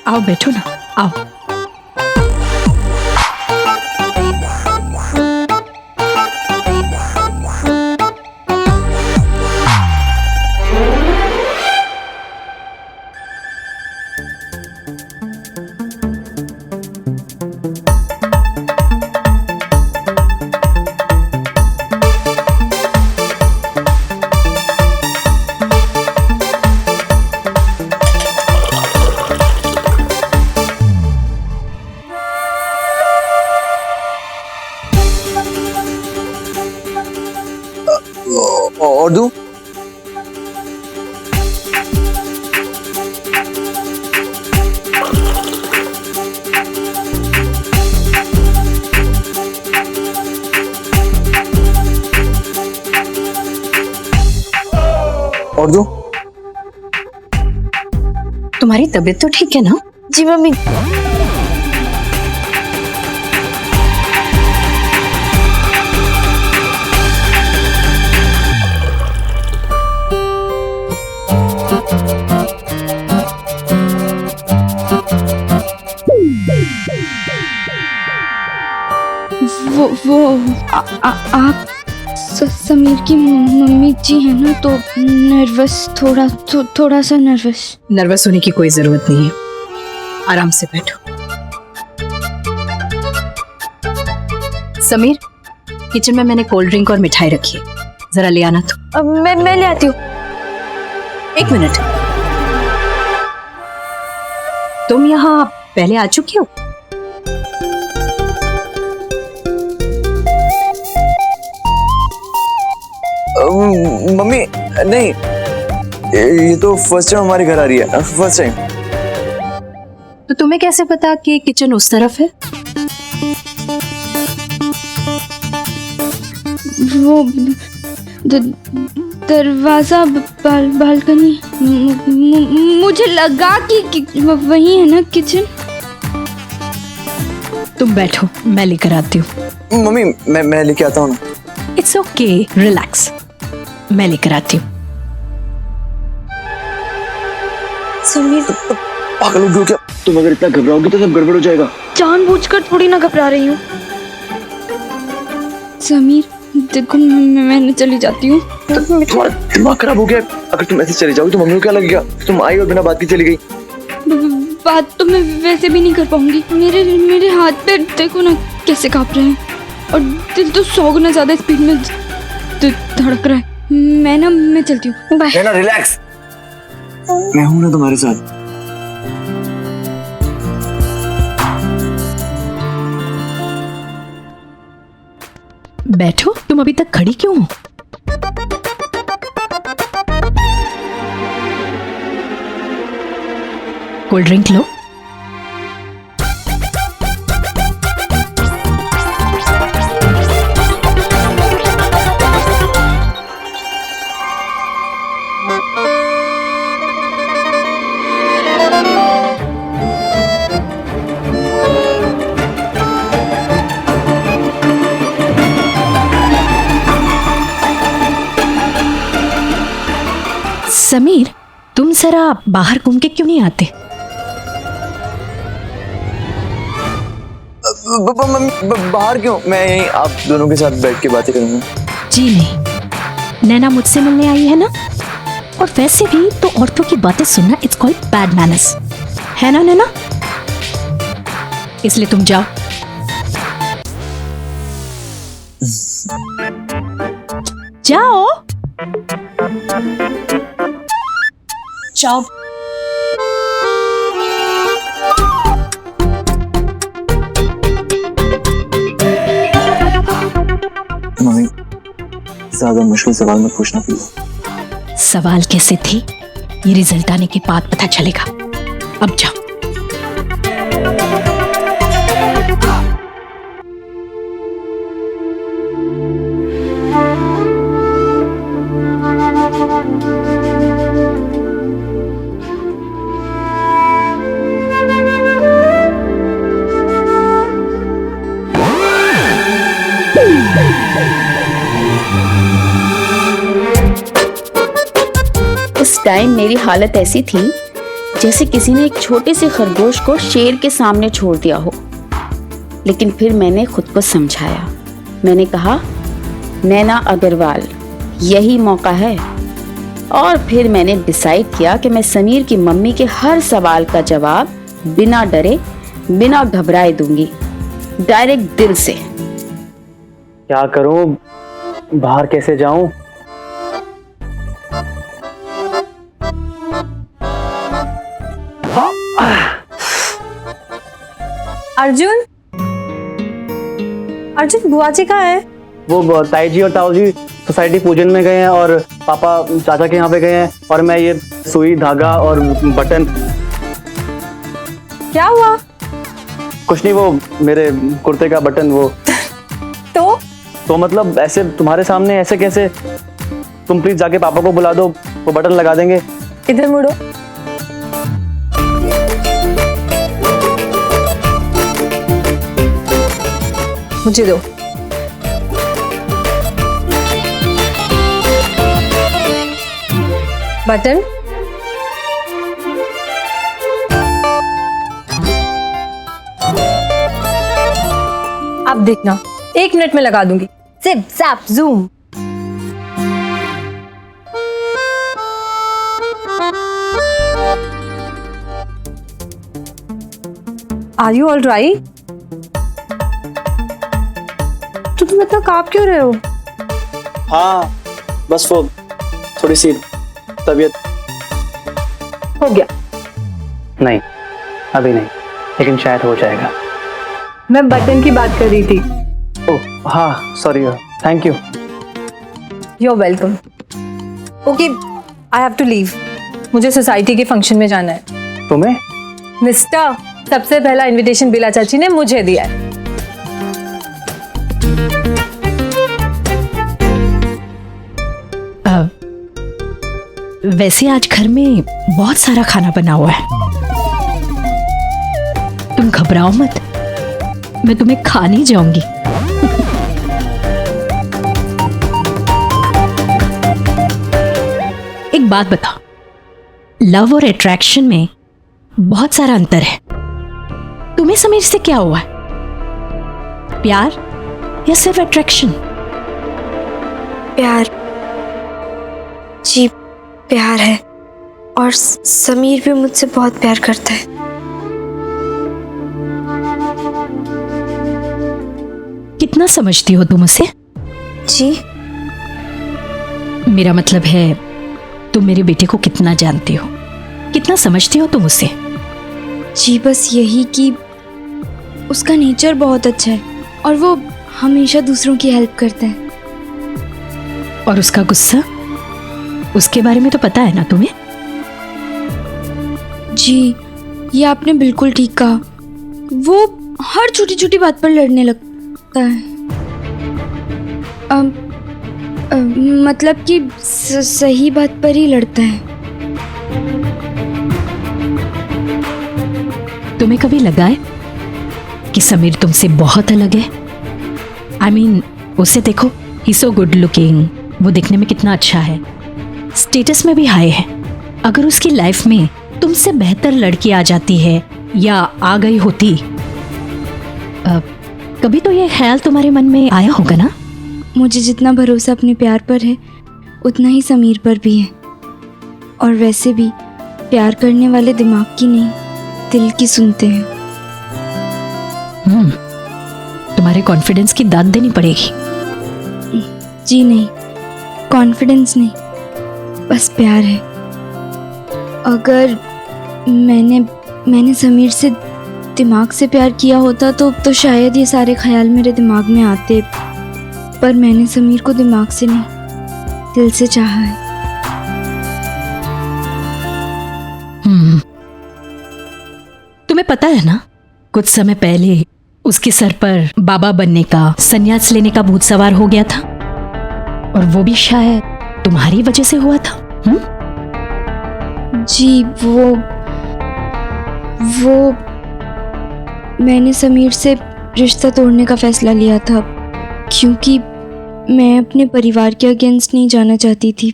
आओ बैठो ना, आओ। और दूं? और दूं? तुम्हारी तबीयत तो ठीक है ना? जी मम्मी। वो आप समीर की मम्मी जी है ना, तो नर्वस, थोड़ा सा नर्वस। नर्वस होने की कोई जरूरत नहीं है, आराम से बैठो। समीर, किचन में मैंने कोल्ड ड्रिंक और मिठाई रखी है, जरा ले आना तो। मैं ले आती हूँ। एक मिनट, तुम यहाँ पहले आ चुकी हो? मम्मी नहीं, ये तो फर्स्ट टाइम हमारे घर आ रही है, फर्स्ट टाइम। तो तुम्हें कैसे पता कि किचन उस तरफ है? वो दरवाजा, बालकनी, मुझे लगा कि वही है ना किचन। तुम बैठो, मैं लेकर आती हूँ। मम्मी मैं लेके आता हूँ ना। इट्स ओके, रिलैक्स, मैं लेकर आती हूँ। समीर, पागल हो क्या तुम? अगर इतना घबराओगी तो सब गड़बड़ हो जाएगा। जानबूझकर थोड़ी ना घबरा रही हूँ। समीर देखो, मैं चली जाती हूँ। तुम्हारा दिमाग खराब हो गया। अगर तुम ऐसे चली जाओगी तो मम्मी को क्या लगेगा? तुम आई और बिना बात की चली गई। बात तो मैं वैसे भी नहीं कर पाऊंगी। मेरे हाथ पैर देखो ना कैसे कांप रहे हैं, और दिल तो 100 गुना ज्यादा स्पीड में धड़क रहा है। मैं चलती हूँ, बाय। ना रिलैक्स, मैं हूं ना तुम्हारे साथ। बैठो, तुम अभी तक खड़ी क्यों हो? कोल्ड ड्रिंक लो। समीर, तुम जरा बाहर घूम के क्यों नहीं आते? बाहर क्यों? मैं यहीं आप दोनों के साथ बैठ के बातें करूंगा। जी नहीं, नैना मुझसे मिलने आई है ना, और वैसे भी तो औरतों की बातें सुनना इट्स कॉल्ड बैड मैनर्स, है ना नैना? इसलिए तुम जाओ। जाओ जाओ। मम्मी, ज्यादा मुश्किल सवाल मत पूछना प्लीज। सवाल कैसे थे ये रिजल्ट आने के बाद पता चलेगा। अब जाओ। उस टाइम मेरी हालत ऐसी थी जैसे किसी ने एक छोटे से खरगोश को शेर के सामने छोड़ दिया हो। लेकिन फिर मैंने खुद को समझाया। मैंने कहा, नैना अग्रवाल, यही मौका है। और फिर मैंने डिसाइड किया कि मैं समीर की मम्मी के हर सवाल का जवाब बिना डरे, बिना घबराए दूंगी, डायरेक्ट दिल से। क्या करूं, बाहर कैसे जाऊं? अर्जुन, अर्जुन बुआ जी कहाँ है? वो ताई जी और ताऊ जी सोसाइटी पूजन में गए हैं और पापा चाचा के यहाँ पे गए हैं और मैं ये सुई, धागा और बटन। क्या हुआ? कुछ नहीं, वो मेरे कुर्ते का बटन वो। तो मतलब ऐसे तुम्हारे सामने ऐसे कैसे? तुम प्लीज जाके पापा को बुला दो, वो बटन लगा देंगे। इधर मुड़ो। मुझे दो। बटन। अब देखना, 1 मिनट में लगा दूंगी। Zip zap zoom. Are you all right? तो तुम इतना कांप क्यों रहे हो? हाँ, बस वो थोड़ी सी तबीयत। हो गया? नहीं, अभी नहीं, लेकिन शायद हो जाएगा। मैं बटन की बात कर रही थी। ओह हाँ, sorry, thank you. You're welcome. Okay, I have to leave. मुझे सोसाइटी के फंक्शन में जाना है। तुम्हें? मिस्टर, सबसे पहला इनविटेशन बिला चाची ने मुझे दिया है। वैसे आज घर में बहुत सारा खाना बना हुआ है, तुम घबराओ मत, मैं तुम्हें खाने जाऊंगी। एक बात बताओ, लव और अट्रैक्शन में बहुत सारा अंतर है। तुम्हें समीर से क्या हुआ है? प्यार या सिर्फ अट्रैक्शन? प्यार जी, प्यार है। और समीर भी मुझसे बहुत प्यार करता है। कितना समझती हो तुम उसे? जी, मेरा मतलब है तुम मेरे बेटे को कितना जानती हो, कितना समझती हो तुम उसे? जी बस यही कि उसका नेचर बहुत अच्छा है और वो हमेशा दूसरों की हेल्प करता है। और उसका गुस्सा, उसके बारे में तो पता है ना तुम्हें? जी, ये आपने बिल्कुल ठीक कहा। वो हर छोटी छोटी बात पर लड़ने लगता है। मतलब कि सही बात पर ही लड़ता है। तुम्हें कभी लगा है कि समीर तुमसे बहुत अलग है? I mean, उसे देखो, ही सो गुड लुकिंग, वो दिखने में कितना अच्छा है, स्टेटस में भी हाई है। अगर उसकी लाइफ में तुमसे बेहतर लड़की आ जाती है या आ गई होती, कभी तो ये ख्याल तुम्हारे मन में आया होगा ना? मुझे जितना भरोसा अपने प्यार पर है उतना ही समीर पर भी है। और वैसे भी प्यार करने वाले दिमाग की नहीं, दिल की सुनते हैं। तुम्हारे कॉन्फिडेंस की दाद देनी पड़ेगी। जी नहीं, कॉन्फिडेंस नहीं, बस प्यार है। अगर मैंने समीर से दिमाग से प्यार किया होता तो शायद ये सारे ख्याल मेरे दिमाग में आते, पर मैंने समीर को दिमाग से नहीं, दिल से चाहा है। तुम्हें पता है ना, कुछ समय पहले उसके सर पर बाबा बनने का, संन्यास लेने का भूत सवार हो गया था, और वो भी शायद तुम्हारी वजह से हुआ था। जी, वो मैंने समीर से रिश्ता तोड़ने का फैसला लिया था क्योंकि मैं अपने परिवार के अगेंस्ट नहीं जाना चाहती थी।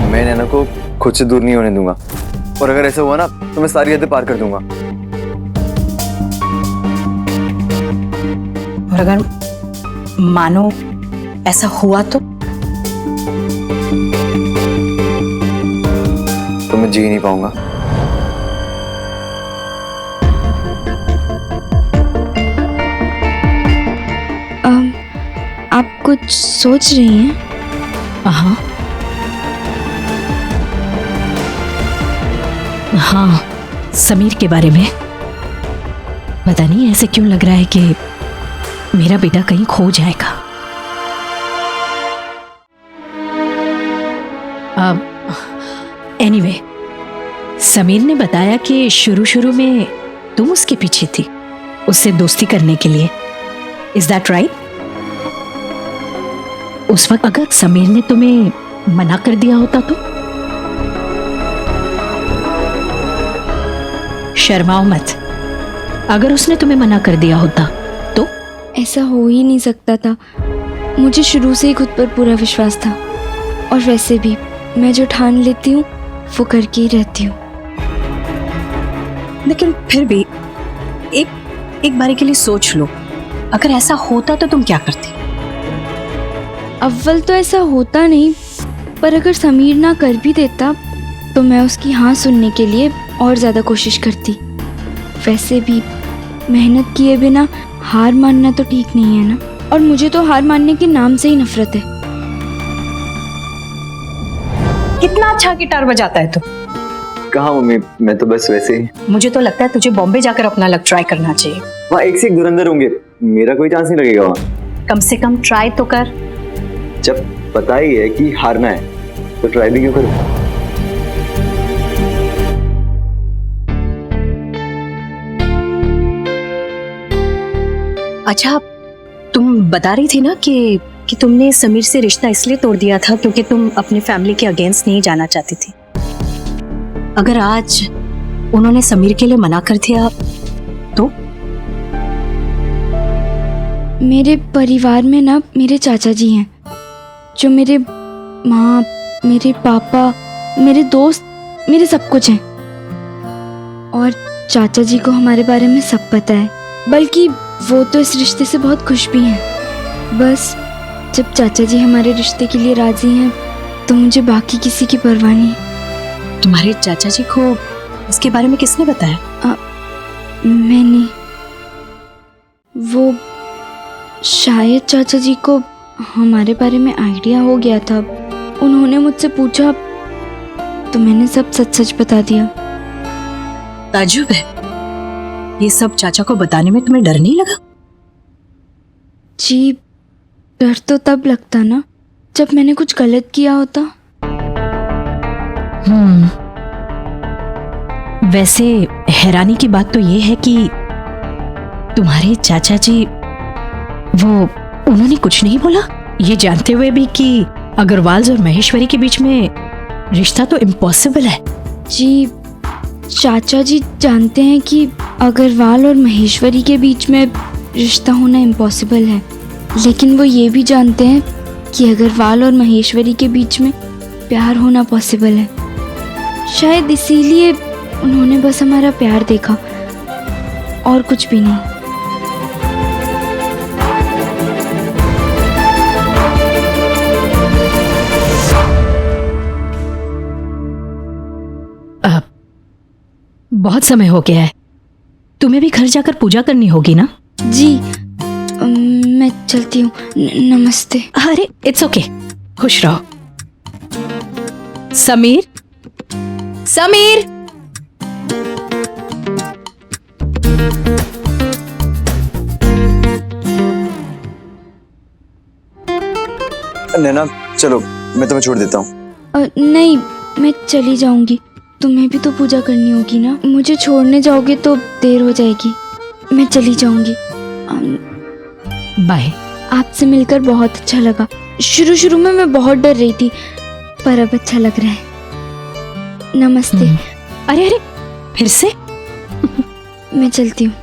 मैंने को खुद से दूर नहीं होने दूंगा, और अगर ऐसा हुआ ना तो मैं सारी हदें पार कर दूंगा। और अगर मानो ऐसा हुआ तो मैं जी नहीं पाऊंगा। आप कुछ सोच रही हैं? हाँ हाँ, समीर के बारे में। पता नहीं ऐसे क्यों लग रहा है कि मेरा बेटा कहीं खो जाएगा। एनीवे, समीर ने बताया कि शुरू शुरू में तुम उसके पीछे थी, उससे दोस्ती करने के लिए। Is that right? उस वक्त अगर समीर ने तुम्हें मना कर दिया होता तो? शर्माओ मत। अगर उसने तुम्हें मना कर दिया होता तो? ऐसा हो ही नहीं सकता था। मुझे शुरू से ही खुद पर पूरा विश्वास था, और वैसे भी मैं जो ठान लेती हूँ वो करके ही रहती हूँ। लेकिन फिर भी एक बारी के लिए सोच लो, अगर ऐसा होता तो तुम क्या करती? अव्वल तो ऐसा होता नहीं, पर अगर समीर ना कर भी देता तो मैं उसकी हाँ सुनने के लिए और ज़्यादा कोशिश करती। वैसे भी मेहनत किए बिना हार मानना तो ठीक नहीं है ना, और मुझे तो हार मानने के नाम से ही नफरत है। कितना अच्छा गिटार बजाता है तू। कहाँ मम्मी, मैं तो बस वैसे ही। मुझे तो लगता है तुझे बॉम्बे जाकर अपना लक ट्राई करना चाहिए। वहाँ एक से एक धुरंधर होंगे, मेरा कोई चांस नहीं लगेगा वहाँ। कम से कम ट्राई तो कर। जब पता ही है कि हारना है तो ट्राई भी क्यों करूं? अच्छा, तुम बता रही थी ना कि तुमने समीर से रिश्ता इसलिए तोड़ दिया था क्योंकि तुम अपनी फैमिली के अगेंस्ट नहीं जाना चाहती थी। अगर आज उन्होंने समीर के लिए मना कर दिया तो? मेरे परिवार में ना मेरे चाचा जी हैं, जो मेरे माँ, मेरे पापा, मेरे दोस्त, मेरे सब कुछ हैं। और चाचा जी को हमारे बारे में सब पता है, बल्कि वो तो इस रिश्ते से बहुत खुश भी हैं। बस जब चाचा जी हमारे रिश्ते के लिए राजी हैं तो मुझे बाकी किसी की परवाह नहीं। तुम्हारे चाचा जी को इसके बारे में किसने बताया? मैंने। वो शायद चाचा जी को हमारे बारे में आइडिया हो गया था। उन्होंने मुझसे पूछा तो मैंने सब सच सच बता दिया। ताज्जुब है, ये सब चाचा को बताने में तुम्हें डर नहीं लगा? जी, डर तो तब लगता ना जब मैंने कुछ गलत किया होता। वैसे हैरानी की बात तो ये है कि तुम्हारे चाचा जी उन्होंने कुछ नहीं बोला, ये जानते हुए भी कि अग्रवाल और महेश्वरी के बीच में रिश्ता तो इम्पॉसिबल है। जी, चाचा जी जानते हैं कि अग्रवाल और महेश्वरी के बीच में रिश्ता होना इम्पॉसिबल है, लेकिन वो ये भी जानते हैं कि अग्रवाल और महेश्वरी के बीच में प्यार होना पॉसिबल है। शायद इसीलिए उन्होंने बस हमारा प्यार देखा और कुछ भी नहीं। बहुत समय हो गया है, तुम्हें भी घर जाकर पूजा करनी होगी ना? जी, मैं चलती हूँ। नमस्ते। अरे इट्स ओके, खुश रहो। समीर, समीर, नैना चलो, मैं तुम्हें छोड़ देता हूँ। नहीं, मैं चली जाऊंगी। तुम्हें भी तो पूजा करनी होगी ना। मुझे छोड़ने जाओगे तो देर हो जाएगी। मैं चली जाऊंगी। बाय। आपसे मिलकर बहुत अच्छा लगा। शुरू शुरू में मैं बहुत डर रही थी, पर अब अच्छा लग रहा है। नमस्ते। अरे अरे, फिर से? मैं चलती हूँ।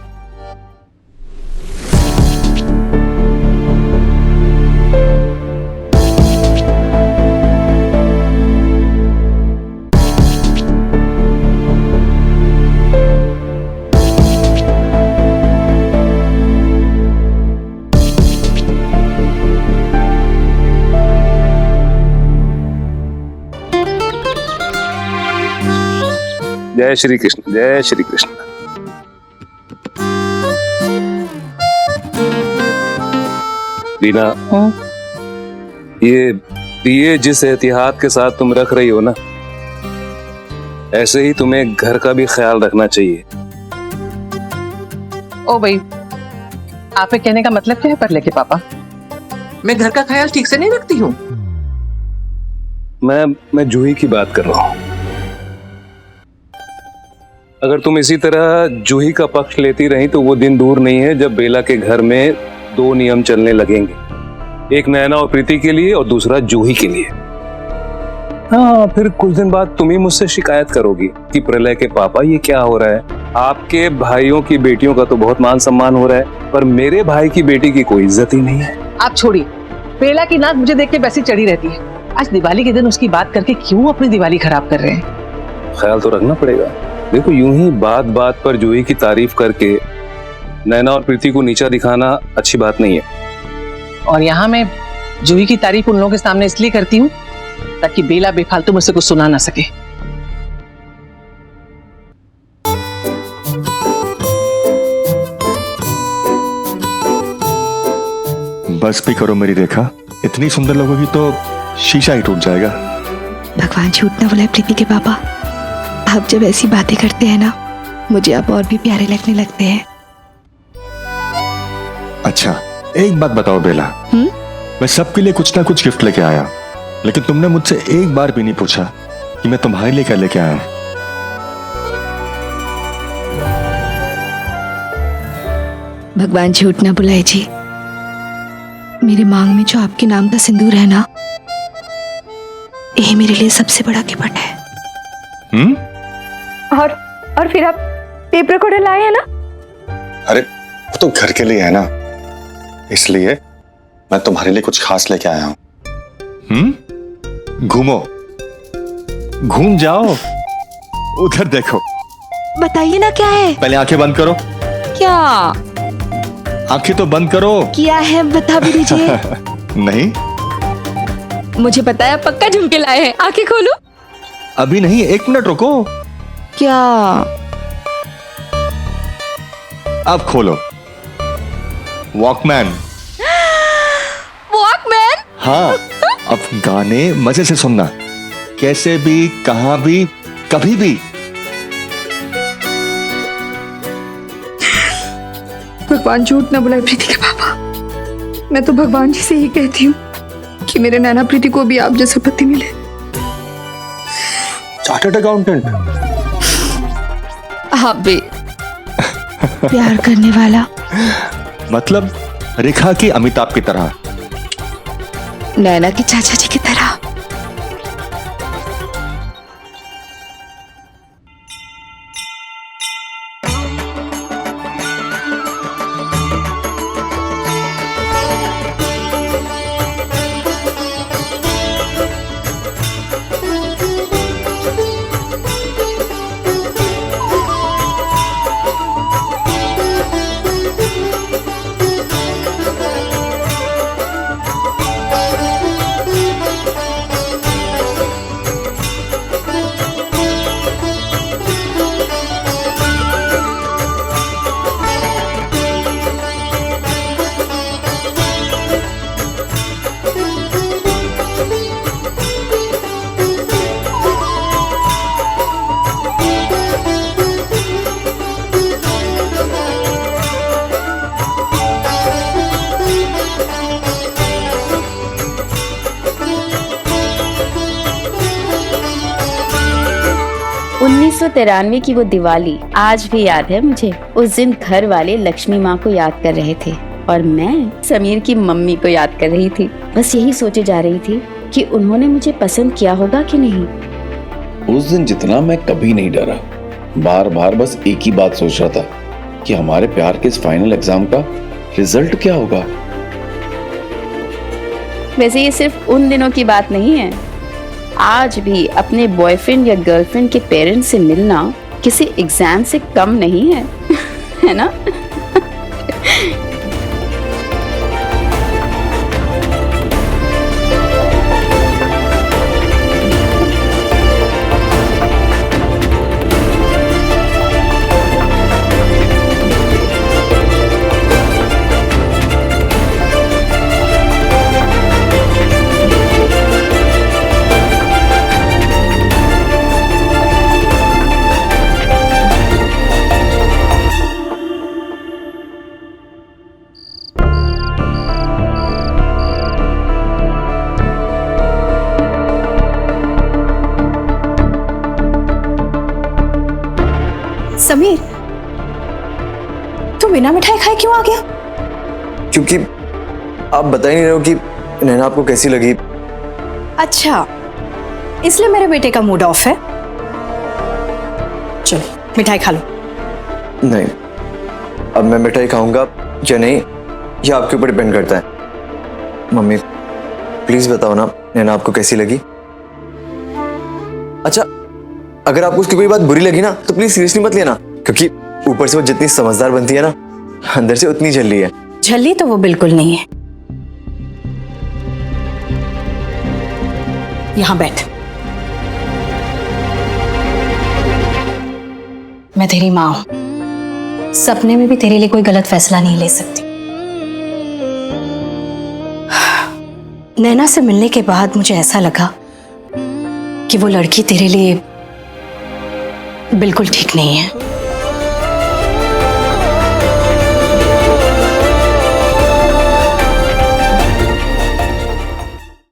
जय श्री कृष्ण, जय श्री कृष्ण। रीना, ये जिस एहतियात के साथ तुम रख रही हो ना, ऐसे ही तुम्हें घर का भी ख्याल रखना चाहिए। ओ भाई, आपके कहने का मतलब क्या है परले के पापा? मैं घर का ख्याल ठीक से नहीं रखती हूँ? मैं जूही की बात कर रहा हूँ। अगर तुम इसी तरह जूही का पक्ष लेती रही तो वो दिन दूर नहीं है जब बेला के घर में दो नियम चलने लगेंगे, एक नैना और प्रीति के लिए और दूसरा जूही के लिए। हाँ, फिर कुछ दिन बाद तुम ही मुझसे शिकायत करोगी कि प्रलय के पापा ये क्या हो रहा है। आपके भाइयों की बेटियों का तो बहुत मान सम्मान हो रहा है, पर मेरे भाई की बेटी की कोई इज्जत ही नहीं है। आप छोड़िए, बेला की नाक मुझे देख के वैसी चढ़ी रहती है। आज दिवाली के दिन उसकी बात करके क्यों अपनी दिवाली खराब कर रहे हैं? ख्याल तो रखना पड़ेगा। देखो, यूं ही बात बात पर जूही की तारीफ करके नैना और प्रीति को नीचा दिखाना अच्छी बात नहीं है। और यहाँ मैं जूही की तारीफ उन लोगों के सामने इसलिए करती हूँ ताकि बेला बेफालतू मुझसे कुछ सुना ना सके। बस भी करो मेरी रेखा, इतनी सुंदर लगोगी तो शीशा ही टूट जाएगा। भगवान झूठ ना बोले प्रीति के पापा, आप जब ऐसी बातें करते हैं ना, मुझे आप और भी प्यारे लगने लगते हैं। अच्छा, एक बात बताओ बेला, मैं सबके लिए कुछ ना कुछ गिफ्ट लेके आया, लेकिन तुमने मुझसे एक बार भी नहीं पूछा कि मैं तुम्हारे लिए क्या लेके आया। भगवान झूठ ना बुलाए जी, मेरे मांग में जो आपके नाम का सिंदूर है ना, यही मेरे लिए सबसे बड़ा गिफ्ट है। और फिर आप टेप रिकॉर्डर लाए हैं ना? अरे वो तो घर के लिए है ना, इसलिए मैं तुम्हारे लिए कुछ खास लेके आया हूं। घूमो, घूम जाओ, उधर देखो। बताइए ना क्या है। पहले आंखें बंद करो। क्या? आंखें तो बंद करो। क्या है बता भी दीजिए। नहीं, मुझे पता है, पक्का झुमके लाए हैं। आंखें खोलो। अभी नहीं, 1 मिनट रुको। क्या? अब खोलो। वॉकमैन। वॉकमैन? हाँ, अब गाने मजे से सुनना, कैसे भी, कहां भी, कभी भी। भगवान झूठ ना बुलाए प्रीति के पापा, मैं तो भगवान जी से ही कहती हूँ कि मेरे नैना प्रीति को भी आप जैसा पति मिले। Chartered accountant. आप भी प्यार करने वाला। मतलब रेखा की अमिताभ की तरह, नैना के चाचा जी की तरह। तिरानवे की वो दिवाली आज भी याद है मुझे। उस दिन घर वाले लक्ष्मी माँ को याद कर रहे थे और मैं समीर की मम्मी को याद कर रही थी। बस यही सोचे जा रही थी कि उन्होंने मुझे पसंद किया होगा कि नहीं। उस दिन जितना मैं कभी नहीं डरा, बार बार बस एक ही बात सोच रहा था कि हमारे प्यार के इस फाइनल एग्जाम का रिजल्ट क्या होगा। वैसे ये सिर्फ उन दिनों की बात नहीं है, आज भी अपने बॉयफ्रेंड या गर्लफ्रेंड के पेरेंट्स से मिलना किसी एग्जाम से कम नहीं है, है ना? समीर, तू बिना मिठाई खाए क्यों आ गया? क्योंकि आप बता ही नहीं रहे हो कि नैना आपको कैसी लगी। अच्छा, इसलिए मेरे बेटे का मूड ऑफ है। चलो मिठाई खा लो। नहीं, अब मैं मिठाई खाऊंगा या नहीं ये आपके ऊपर डिपेंड करता है। मम्मी प्लीज बताओ ना, नैना आपको कैसी लगी? अच्छा, अगर आपको उसकी कोई बात बुरी लगी ना तो प्लीज सीरियसली मत लेना, क्योंकि ऊपर से वो जितनी समझदार बनती है ना, अंदर से उतनी झल्ली है। झल्ली तो वो बिल्कुल नहीं है। यहां बैठ। मैं तेरी मां हूं, सपने में भी तेरे लिए कोई गलत फैसला नहीं ले सकती। नैना से मिलने के बाद मुझे ऐसा लगा कि वो लड़की तेरे लिए बिल्कुल ठीक नहीं है।